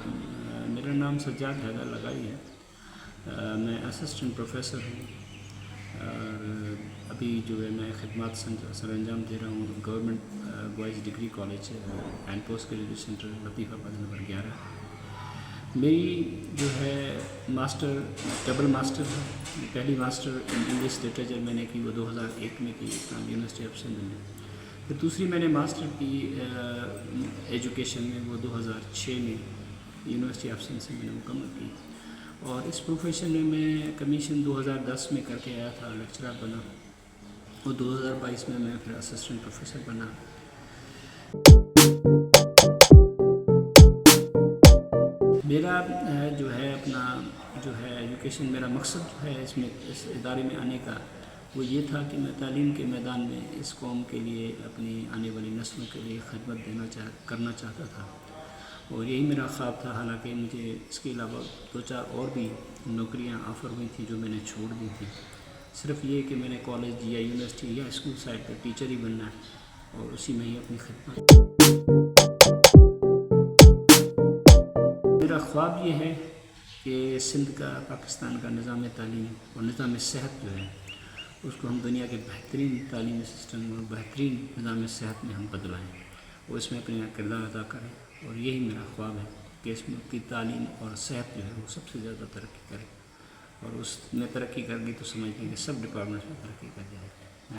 علیکم، میرا نام سجاد حیدر لگائی ہے۔ میں اسسٹنٹ پروفیسر ہوں اور ابھی جو ہے میں خدمات سر انجام دے رہا ہوں government boys degree college and post graduate centre Latifabad number 11۔ میری جو ہے ماسٹر ڈبل ماسٹر ہے۔ پہلی ماسٹر انگلش لٹریچر میں نے کی، وہ 2001 میں کی یونیورسٹی آف سندھ میں۔ پھر دوسری میں نے ماسٹر کی ایجوکیشن میں، وہ 2006 میں یونیورسٹی آف سندھ سے میں نے مکمل کی، اور اس پروفیشن میں کمیشن 2010 میں کر کے آیا تھا، لیکچرر بنا، اور 2022 میں پھر اسسٹنٹ پروفیسر بنا۔ میرا جو ہے اپنا جو ہے ایجوکیشن، میرا مقصد جو ہے اس ادارے میں آنے کا، وہ یہ تھا کہ میں تعلیم کے میدان میں اس قوم کے لیے، اپنی آنے والی نسلوں کے لیے خدمت کرنا چاہتا تھا، اور یہی میرا خواب تھا۔ حالانکہ مجھے اس کے علاوہ 2-4 اور بھی نوکریاں آفر ہوئی تھیں جو میں نے چھوڑ دی تھیں، صرف یہ کہ میں نے کالج یا یونیورسٹی یا اسکول سائڈ پہ ٹیچر ہی بننا ہے اور اسی میں ہی اپنی خدمت۔ میرا خواب یہ ہے کہ سندھ کا، پاکستان کا نظام تعلیم اور نظام صحت جو ہے، اس کو ہم دنیا کے بہترین تعلیمی سسٹم اور بہترین نظام صحت میں ہم بدلائیں اور اس میں اپنا کردار ادا کریں، اور یہی میرا خواب ہے کہ اس ملک کی تعلیم اور صحت جو ہے وہ سب سے زیادہ ترقی کرے، اور اس میں ترقی کر گئی تو سمجھیں کہ سب ڈپارٹمنٹس میں ترقی کر جائے۔